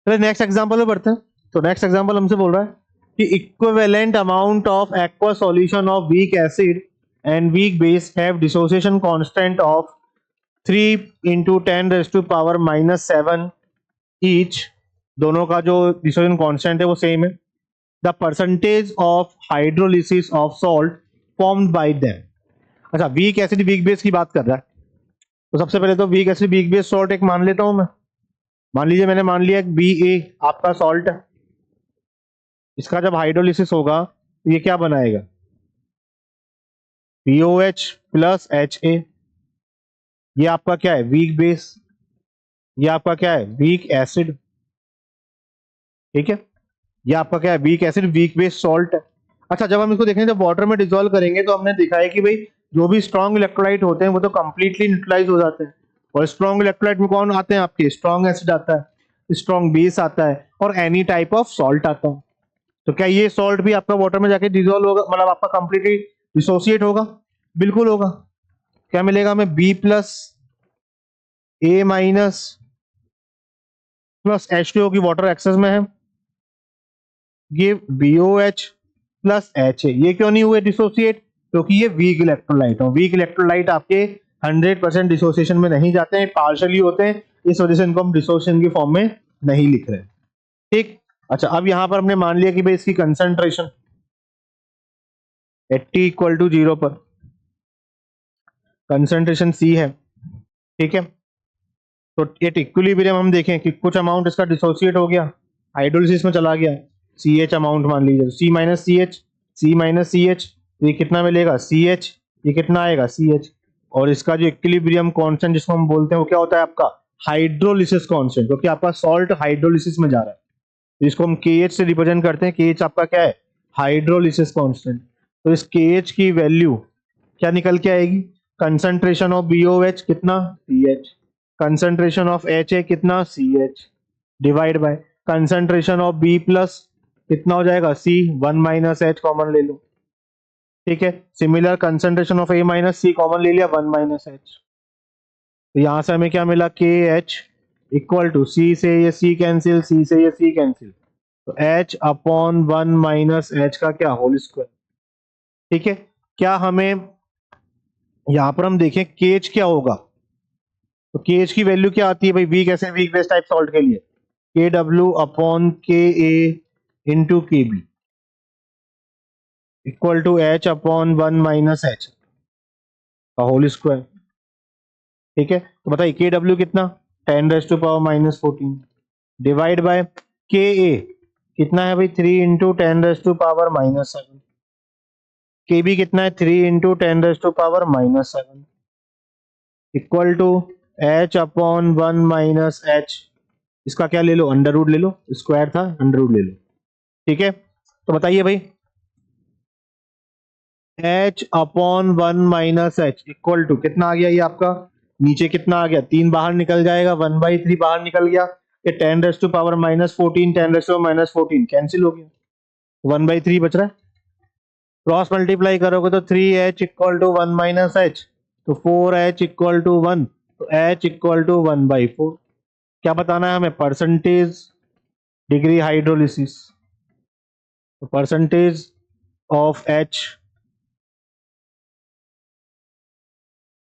चलिए next example में बढ़ते हैं। तो नेक्स्ट एग्जांपल हमसे बोल रहा है कि equivalent amount of aqua solution of weak acid and weak base have dissociation constant of 3 into 10⁻⁻7 each. दोनों का जो डिसोसिएशन कांस्टेंट है वो सेम है। The percentage of hydrolysis of salt formed by them. अच्छा, वीक एसिड वीक बेस की बात कर रहा है। तो सबसे पहले तो weak acid weak base salt एक मान लेता हूं मैं। मान लीजिए मैंने मान लिया BA आपका सॉल्ट है। इसका जब हाइड्रोलिसिस होगा तो ये क्या बनाएगा, BOH प्लस HA। ये आपका क्या है, वीक बेस। ये आपका क्या है, वीक एसिड। ठीक है, ये आपका क्या है, weak acid weak base salt है। अच्छा, जब हम इसको देखेंगे जब वाटर में डिसॉल्व करेंगे तो हमने देखा है कि भाई जो भी स्ट्रॉन्ग इलेक्ट्रोलाइट होते हैं वो तो कंप्लीटली न्यूट्रलाइज हो जाते हैं। और स्ट्रॉन्ग इलेक्ट्रोलाइट में कौन आते हैं आपके, स्ट्रॉन्ग एसिड आता है, स्ट्रॉन्ग बेस आता है और एनी टाइप ऑफ सॉल्ट आता है। तो क्या ये सॉल्ट भी आपका वाटर में जाके डिसॉल्व होगा, मतलब आपका कंप्लीटली डिसोसिएट होगा? बिल्कुल होगा। क्या मिलेगा हमें, B plus A minus plus H2O की वाटर एक्सेस में है, गिव BOH प्लस HA। ये क्यों नहीं हुए डिसोसिएट, क्योंकि ये वीक इलेक्ट्रोलाइट है। वीक इलेक्ट्रोलाइट आपके 100% डिसोसिएशन में नहीं जाते हैं, पार्शियली होते हैं। इस वजह से इनको हम डिसोसिएशन की फॉर्म में नहीं लिख रहे। ठीक। अच्छा, अब यहां पर हमने मान लिया कि भाई इसकी कंसंट्रेशन 80 इक्वल टू 0 पर कंसंट्रेशन C है। ठीक है, तो एट इक्विलिब्रियम हम देखें कि कुछ अमाउंट इसका डिसोसिएट हो गया, हाइड्रोलिसिस में चला गया, CH अमाउंट मान लीजिए, C माइनस सी एच, ये कितना मिलेगा, CH। ये कितना आएगा, CH। और इसका जो इक्विलिब्रियम कांस्टेंट जिसको हम बोलते हैं वो क्या होता है आपका, हाइड्रोलिसिस कांस्टेंट, क्योंकि आपका सॉल्ट हाइड्रोलिसिस में जा रहा है। तो इसको हम KH से रिप्रेजेंट करते हैं। KH आपका क्या है, हाइड्रोलिसिस कांस्टेंट। तो इस KH की वैल्यू क्या निकल के आएगी, कंसंट्रेशन ऑफ BOH कितना, CH। कंसंट्रेशन ऑफ HA कितना, CH, divide by concentration of B plus कितना हो जाएगा, C। 1 माइनस H कॉमन ले लो। ठीक है, similar concentration of A minus C common ले लिया, 1 माइनस H। तो यहां से हमें क्या मिला, KH इक्वल टू C से ये C कैंसिल, C से ये C कैंसिल, तो H अपॉन 1 माइनस H का क्या, होल स्क्वायर। ठीक है, क्या हमें यहां पर हम देखें KH क्या होगा, तो KH की वैल्यू क्या आती है भाई, वीक ऐसे वीक बेस टाइप सॉल्ट के लिए, KW upon KA into KB equal to H upon 1 minus H का होल स्क्वायर। ठीक है, तो बताइए KW कितना, 10⁻⁻14 डिवाइड बाय KA कितना है भाई, 3 इंटू 10⁻⁻7। KB कितना है, 3 into 10⁻⁻7 equal to H upon 1 minus H। इसका क्या ले लो, अंडर रूट ले लो, स्क्वायर था अंडर रूट ले लो। ठीक है, तो बताइए भाई H upon 1 minus H equal to कितना आ गया, ये आपका नीचे कितना आ गया, 3 बाहर निकल जाएगा, 1/3 बाहर निकल गया, ये 10⁻⁻14 10⁻⁻14 कैंसिल हो गया, 1/3 बच रहा है। क्रॉस मल्टीप्लाई करोगे तो 3H equal to 1 minus H, तो 4H इक्वल टू 1, तो H इक्वल टू 1/4। क्या बताना है हमें, परसेंटेज डिग्री हाइड्रोलिसिस। तो परसेंटेज ऑफ H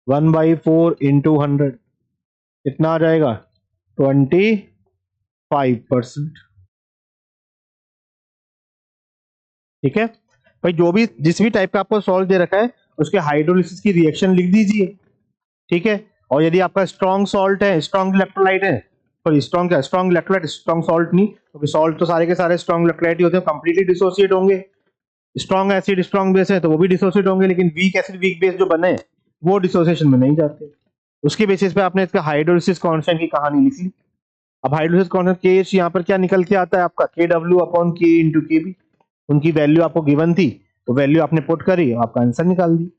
1/4 इंटू 100 कितना आ जाएगा, 25%। ठीक है भाई, जो भी जिस भी टाइप का आपको सॉल्ट दे रखा है उसके हाइड्रोलिसिस की रिएक्शन लिख दीजिए। ठीक है, और यदि आपका स्ट्रॉन्ग सॉल्ट है, स्ट्रॉन्ग इलेक्ट्रोलाइट है, सॉरी स्ट्रॉन्ग क्या, स्ट्रॉन्ग इलेक्ट्रोलाइट, स्ट्रॉन्ग सॉल्ट नहीं, क्योंकि सॉल्ट तो सारे के सारे स्ट्रॉन्ग इलेक्ट्रोलाइट ही होते हैं, कंप्लीटली डिसोसिएट होंगे। स्ट्रॉन्ग एसिड स्ट्रॉन्ग बेस है तो वो भी डिसोसिएट होंगे, लेकिन वीक एसिड वीक बेस जो बने वो डिसोसिएशन में नहीं जाते। उसके बेसिस पे आपने इसका हाइड्रोलिसिस कांस्टेंट की कहानी लिख ली। अब हाइड्रोलिसिस कांस्टेंट KH यहाँ पर क्या निकल के आता है आपका, KW upon K into KB। उनकी वैल्यू आपको गिवन थी, तो वैल्यू आपने पुट करी, आपका आंसर निकाल दी।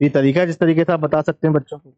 ये तरीका है जिस तरीके से आप बता सकते हैं बच्चों को।